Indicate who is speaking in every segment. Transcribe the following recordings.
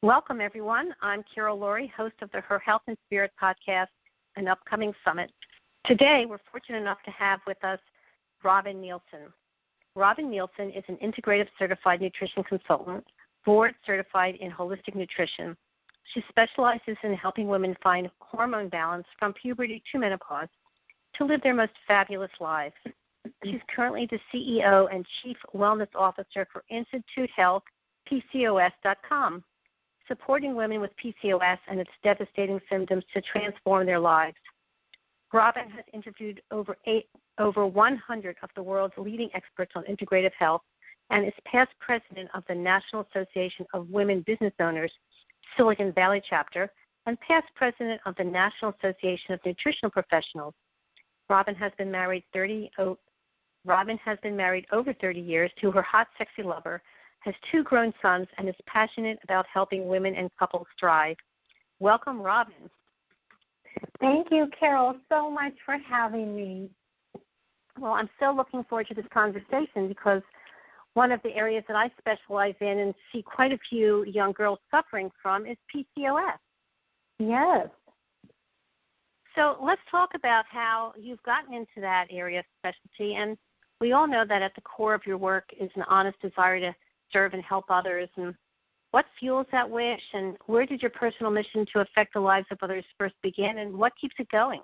Speaker 1: Welcome, everyone. I'm Carol Laurie, host of the Her Health and Spirit podcast and upcoming summit. Today, we're fortunate enough to have with us Robin Nielsen. Robin Nielsen is an integrative certified nutrition consultant, board certified in holistic nutrition. She specializes in helping women find hormone balance from puberty to menopause to live their most fabulous lives. She's currently the CEO and Chief Wellness Officer for Institute Health, PCOS.com, supporting women with PCOS and its devastating symptoms to transform their lives. Robin has interviewed over 100 of the world's leading experts on integrative health and is past president of the National Association of Women Business Owners, Silicon Valley chapter, and past president of the National Association of Nutritional Professionals. Robin has been married over 30 years to her hot, sexy lover, has 2 grown sons, and is passionate about helping women and couples thrive. Welcome, Robin.
Speaker 2: Thank you, Carol, so much for having me.
Speaker 1: Well, I'm so looking forward to this conversation because one of the areas that I specialize in and see quite a few young girls suffering from is PCOS.
Speaker 2: Yes.
Speaker 1: So let's talk about how you've gotten into that area of specialty. And we all know that at the core of your work is an honest desire to serve and help others. And what fuels that wish, and where did your personal mission to affect the lives of others first begin, and what keeps it going?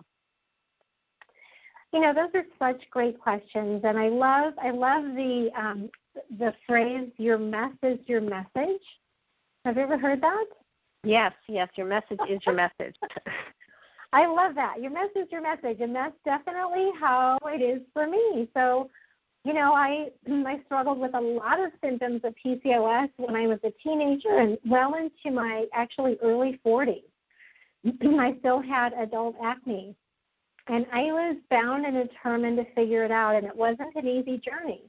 Speaker 2: You know, those are such great questions, and I love the phrase "your mess is your message." Have you ever heard that?
Speaker 1: Yes, your message is your message.
Speaker 2: I love that. Your message is your message, and that's definitely how it is for me. So, you know, I struggled with a lot of symptoms of PCOS when I was a teenager and well into my actually early 40s. I still had adult acne, and I was bound and determined to figure it out, and it wasn't an easy journey.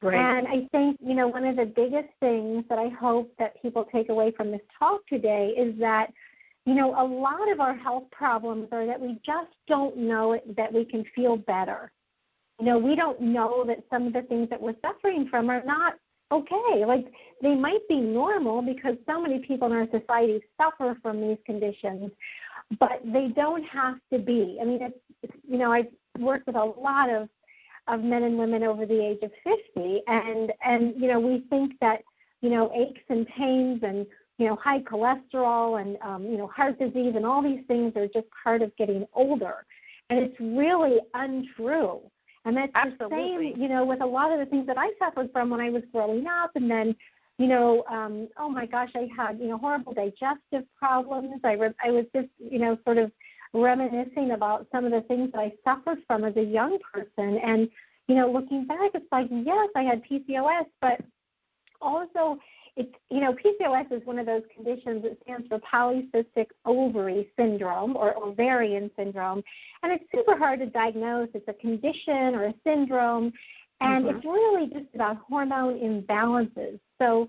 Speaker 1: Right.
Speaker 2: And I think, you know, one of the biggest things that I hope that people take away from this talk today is that, you know, a lot of our health problems are that we just don't know that we can feel better. You know, we don't know that some of the things that we're suffering from are not okay. Like, they might be normal because so many people in our society suffer from these conditions, but they don't have to be. I mean, it's you know, I've worked with a lot of men and women over the age of 50, and you know, we think that, you know, aches and pains and, you know, high cholesterol and, you know, heart disease and all these things are just part of getting older. And it's really untrue. And that's
Speaker 1: Absolutely.
Speaker 2: the same, you know, with a lot of the things that I suffered from when I was growing up. And then, you know, oh my gosh, I had, you know, horrible digestive problems. I was just, you know, sort of reminiscing about some of the things that I suffered from as a young person. And, you know, looking back, it's like, yes, I had PCOS, but also it's, you know, PCOS is one of those conditions that stands for polycystic ovary syndrome or ovarian syndrome, and it's super hard to diagnose. It's a condition or a syndrome, and it's really just about hormone imbalances. So,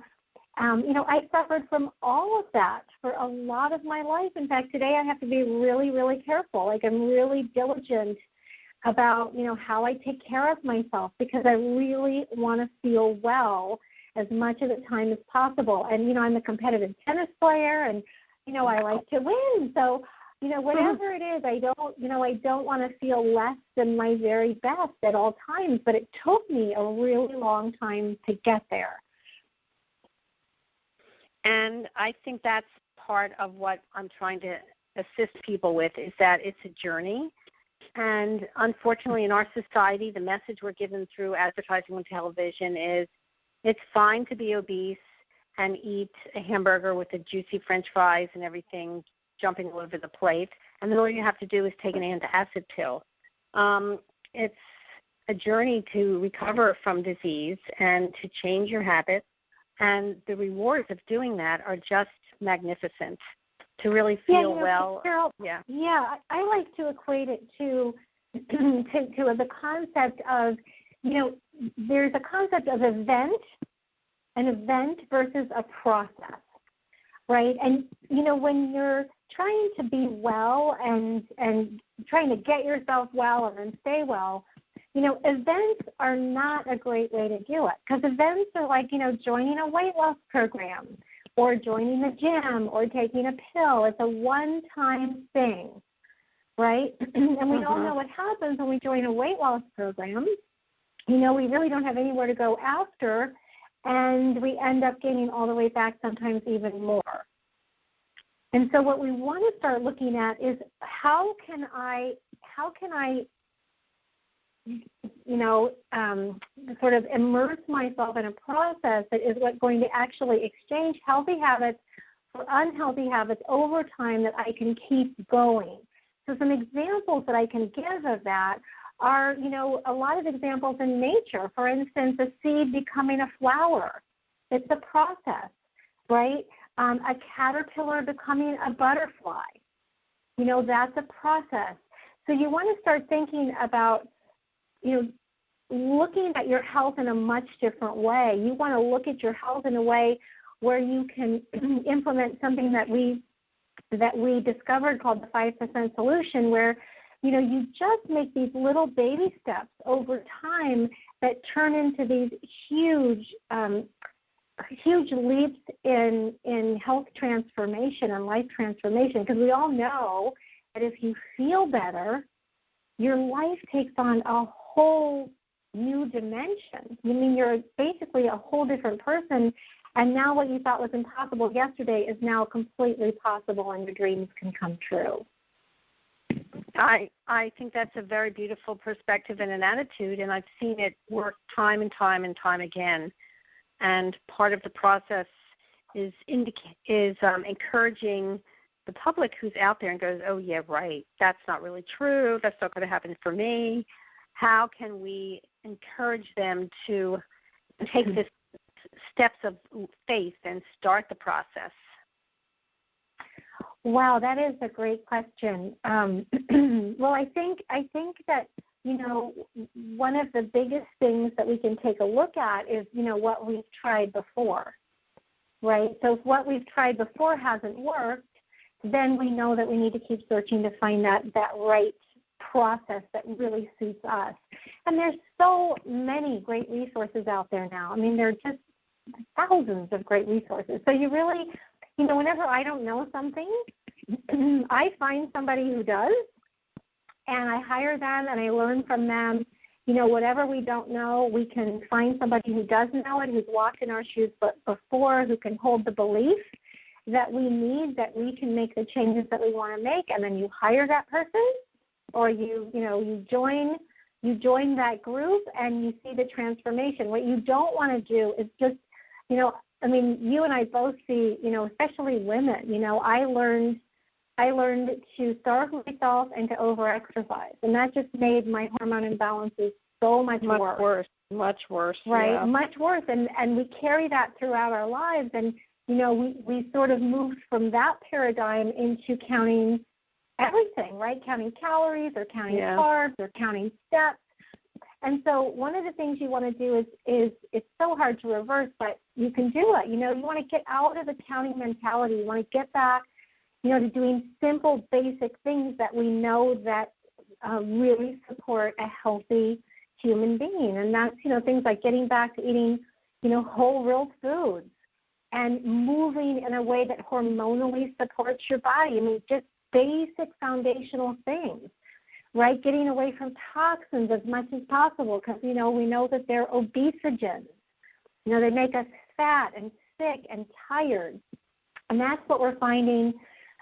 Speaker 2: you know, I suffered from all of that for a lot of my life. In fact, today I have to be really, really careful. Like, I'm really diligent about, you know, how I take care of myself because I really want to feel well as much of the time as possible. And, you know, I'm a competitive tennis player and, you know, I like to win. So, you know, whatever it is, I don't want to feel less than my very best at all times, but it took me a really long time to get there.
Speaker 1: And I think that's part of what I'm trying to assist people with is that it's a journey. And unfortunately, in our society, the message we're given through advertising on television is it's fine to be obese and eat a hamburger with the juicy French fries and everything jumping all over the plate, and then all you have to do is take an antacid pill. It's a journey to recover from disease and to change your habits, and the rewards of doing that are just magnificent. To really feel well.
Speaker 2: Carol, I like to equate it to the concept of, you know, there's a concept of an event versus a process, right? And, you know, when you're trying to be well and trying to get yourself well and then stay well, you know, events are not a great way to do it because events are like, you know, joining a weight loss program or joining the gym or taking a pill. It's a one-time thing, right? And we all know what happens when we join a weight loss program. We really don't have anywhere to go after, and we end up gaining all the way back, sometimes even more. And so what we want to start looking at is how can I sort of immerse myself in a process that is going to actually exchange healthy habits for unhealthy habits over time that I can keep going. So some examples that I can give of that are, a lot of examples in nature. For instance, a seed becoming a flower. It's a process, right? A caterpillar becoming a butterfly. That's a process. So you want to start thinking about, looking at your health in a much different way. You want to look at your health in a way where you can implement something that we discovered called the 5% solution, where you just make these little baby steps over time that turn into these huge leaps in health transformation and life transformation. Because we all know that if you feel better, your life takes on a whole new dimension. You're basically a whole different person, and now what you thought was impossible yesterday is now completely possible, and your dreams can come true.
Speaker 1: I think that's a very beautiful perspective and an attitude, and I've seen it work time and time and time again. And part of the process is encouraging the public who's out there and goes, oh, yeah, right, that's not really true, that's not going to happen for me. How can we encourage them to take the steps of faith and start the process?
Speaker 2: Wow, that is a great question. Well, I think that, one of the biggest things that we can take a look at is, what we've tried before, right? So if what we've tried before hasn't worked, then we know that we need to keep searching to find that right process that really suits us. And there's so many great resources out there now. There are just thousands of great resources. So you really, whenever I don't know something, I find somebody who does, and I hire them and I learn from them. Whatever we don't know, we can find somebody who does know it, who's walked in our shoes before, who can hold the belief that we need, that we can make the changes that we want to make, and then you hire that person, or you join that group and you see the transformation. What you don't want to do is just, you and I both see, especially women, I learned to starve myself and to over-exercise, and that just made my hormone imbalances so much worse.
Speaker 1: Much worse.
Speaker 2: Right,
Speaker 1: yeah.
Speaker 2: Much worse, and we carry that throughout our lives, and, we sort of moved from that paradigm into counting everything, right? Counting calories or counting carbs or counting steps. And so one of the things you want to do is it's so hard to reverse, but you can do it. You want to get out of the counting mentality. You want to get back, to doing simple, basic things that we know that really support a healthy human being. And that's, things like getting back to eating, whole, real foods and moving in a way that hormonally supports your body. Just basic foundational things, right? Getting away from toxins as much as possible because, we know that they're obesogens. They make us fat and sick and tired. And that's what we're finding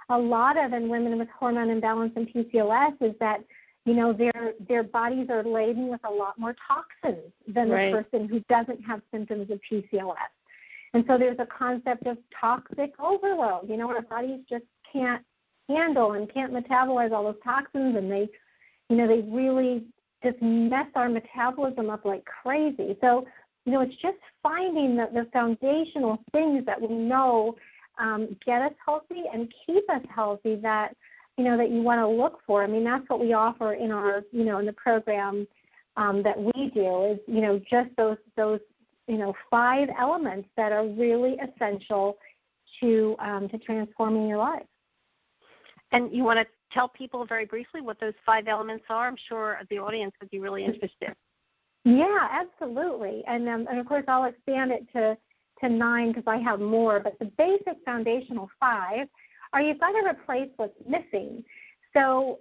Speaker 2: a lot of in women with hormone imbalance and PCOS is that, their bodies are laden with a lot more toxins than the person who doesn't have symptoms of PCOS. And so there's a concept of toxic overload. Our bodies just can't handle and can't metabolize all those toxins, and they really just mess our metabolism up like crazy. So, it's just finding the foundational things that we know get us healthy and keep us healthy that you want to look for. That's what we offer in our, in the program that we do is, just those 5 elements that are really essential to transforming your life.
Speaker 1: And you want to tell people very briefly what those 5 elements are? I'm sure the audience would be really interested.
Speaker 2: Yeah, absolutely. And of course, I'll expand it to to 9 because I have more, but the basic foundational 5 are you've got to replace what's missing. So,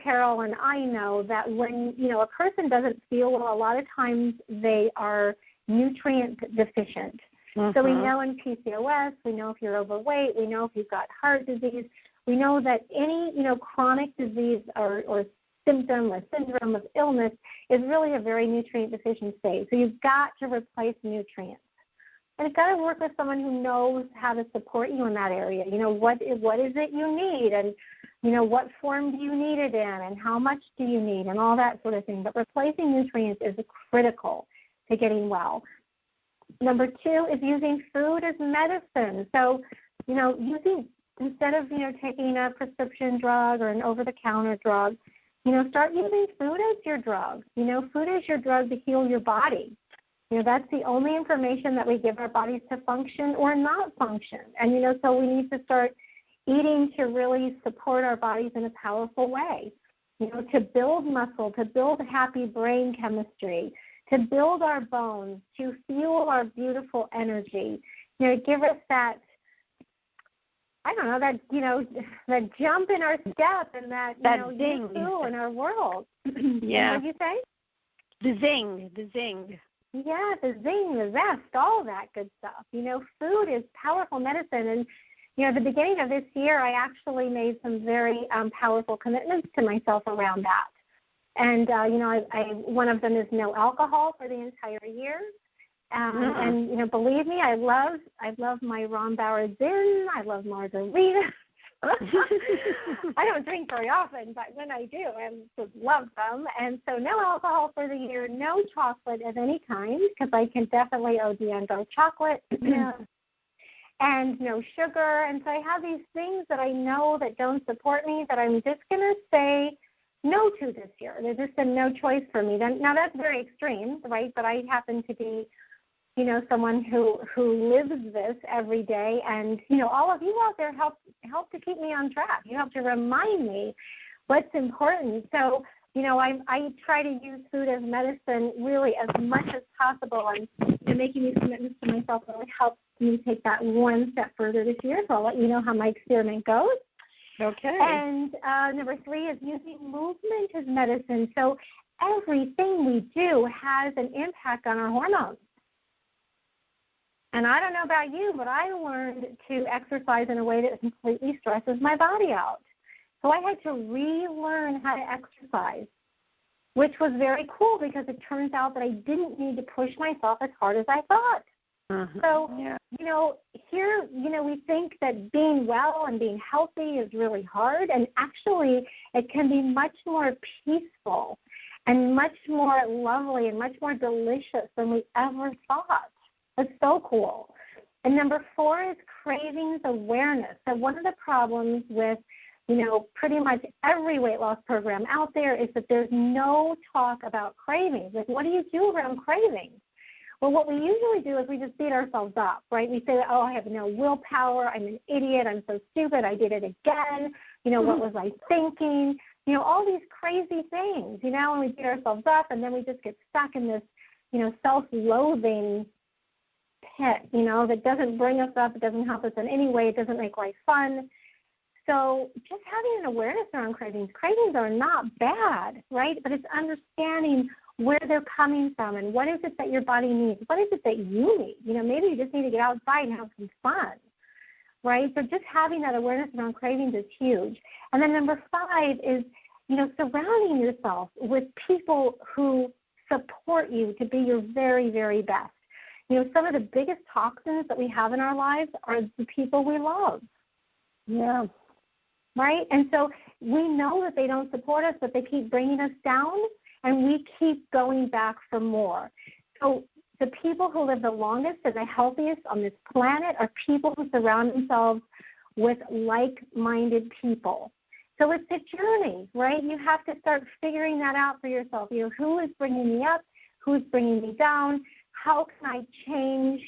Speaker 2: Carol, and I know that when, a person doesn't feel well, a lot of times they are nutrient deficient. So we know in PCOS, we know if you're overweight, we know if you've got heart disease, we know that any, chronic disease or symptom or syndrome of illness is really a very nutrient deficient state. So you've got to replace nutrients. And you've got to work with someone who knows how to support you in that area. What is it you need, and, what form do you need it in, and how much do you need, and all that sort of thing. But replacing nutrients is critical to getting well. Number 2 is using food as medicine. So, using, instead of, taking a prescription drug or an over-the-counter drug, start using food as your drug. Food is your drug to heal your body. That's the only information that we give our bodies to function or not function. And, so we need to start eating to really support our bodies in a powerful way, to build muscle, to build happy brain chemistry, to build our bones, to fuel our beautiful energy, give us that, that jump in our step and that
Speaker 1: zing
Speaker 2: in our world.
Speaker 1: Yeah.
Speaker 2: What did you say?
Speaker 1: The zing.
Speaker 2: Yeah, the zing, the zest, all that good stuff. Food is powerful medicine. And, at the beginning of this year, I actually made some very powerful commitments to myself around that. And, one of them is no alcohol for the entire year. And, believe me, I love my Ron Bauer Zin. I love margaritas. I don't drink very often, but when I do, I just love them. And so no alcohol for the year, no chocolate of any kind, because I can definitely OD on dark chocolate. And no sugar. And so I have these things that I know that don't support me that I'm just going to say no to this year. They're just a no choice for me. Now, that's very extreme, right? But I happen to be, someone who lives this every day. And, all of you out there help to keep me on track. You help to remind me what's important. So, I try to use food as medicine really as much as possible. And making these commitments to myself really helps me take that one step further this year. So I'll let you know how my experiment goes.
Speaker 1: Okay.
Speaker 2: And number 3 is using movement as medicine. So everything we do has an impact on our hormones. And I don't know about you, but I learned to exercise in a way that completely stresses my body out. So I had to relearn how to exercise, which was very cool because it turns out that I didn't need to push myself as hard as I thought. So, here, we think that being well and being healthy is really hard, and actually it can be much more peaceful and much more lovely and much more delicious than we ever thought. It's so cool. And number 4 is cravings awareness. So one of the problems with, pretty much every weight loss program out there is that there's no talk about cravings. Like, what do you do around cravings? Well, what we usually do is we just beat ourselves up, right? We say, oh, I have no willpower. I'm an idiot. I'm so stupid. I did it again. What was I thinking? All these crazy things, and we beat ourselves up, and then we just get stuck in this, self-loathing pit, that doesn't bring us up. It doesn't help us in any way. It doesn't make life fun. So just having an awareness around cravings. Cravings are not bad, right? But it's understanding where they're coming from and what is it that your body needs. What is it that you need? Maybe you just need to get outside and have some fun, right? So just having that awareness around cravings is huge. And then number 5 is, surrounding yourself with people who support you to be your very, very best. Some of the biggest toxins that we have in our lives are the people we love.
Speaker 1: Yeah.
Speaker 2: Right? And so we know that they don't support us, but they keep bringing us down, and we keep going back for more. So the people who live the longest and the healthiest on this planet are people who surround themselves with like-minded people. So it's a journey, right? You have to start figuring that out for yourself. Who is bringing me up? Who's bringing me down? How can I change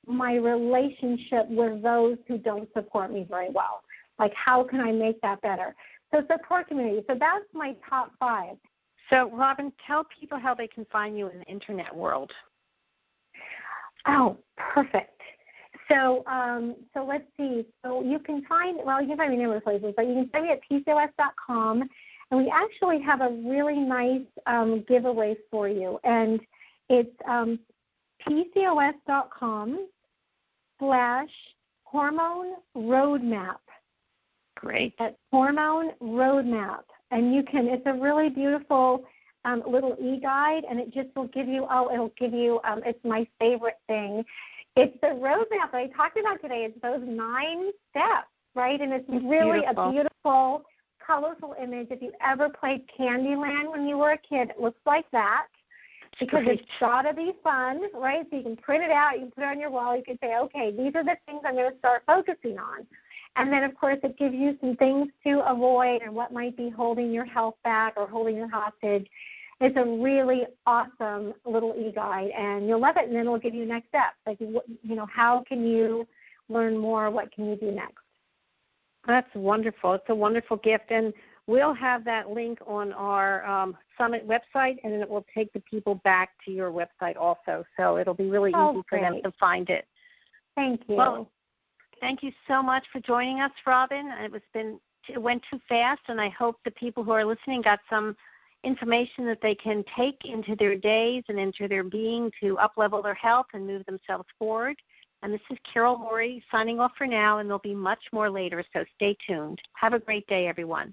Speaker 2: my relationship with those who don't support me very well? Like, how can I make that better? So support community. So that's my top 5.
Speaker 1: So, Robin, tell people how they can find you in the Internet world.
Speaker 2: Oh, perfect. So let's see. So you can find me a number of places, but you can find me at PCOS.com, and we actually have a really nice giveaway for you, and it's PCOS.com/hormone roadmap.
Speaker 1: Great.
Speaker 2: That's hormone roadmap, and it's a really beautiful little e-guide, and it just will give you. It's my favorite thing. It's the roadmap that I talked about today. It's those 9 steps, right? And it's really a beautiful, colorful image. If you ever played Candyland when you were a kid, it looks like that. Because it's got to be fun, right? So you can print it out, you can put it on your wall, you can say, okay, these are the things I'm going to start focusing on. And then, of course, it gives you some things to avoid and what might be holding your health back or holding you hostage. It's a really awesome little e-guide, and you'll love it, and then it'll give you next steps. Like, how can you learn more? What can you do next?
Speaker 1: That's wonderful. It's a wonderful gift, and we'll have that link on our Summit website, and then it will take the people back to your website also. So it'll be really easy for them to find it.
Speaker 2: Thank you.
Speaker 1: Well, thank you so much for joining us, Robin. It went too fast, and I hope the people who are listening got some information that they can take into their days and into their being to up-level their health and move themselves forward. And this is Carol Laurie signing off for now, and there'll be much more later, so stay tuned. Have a great day, everyone.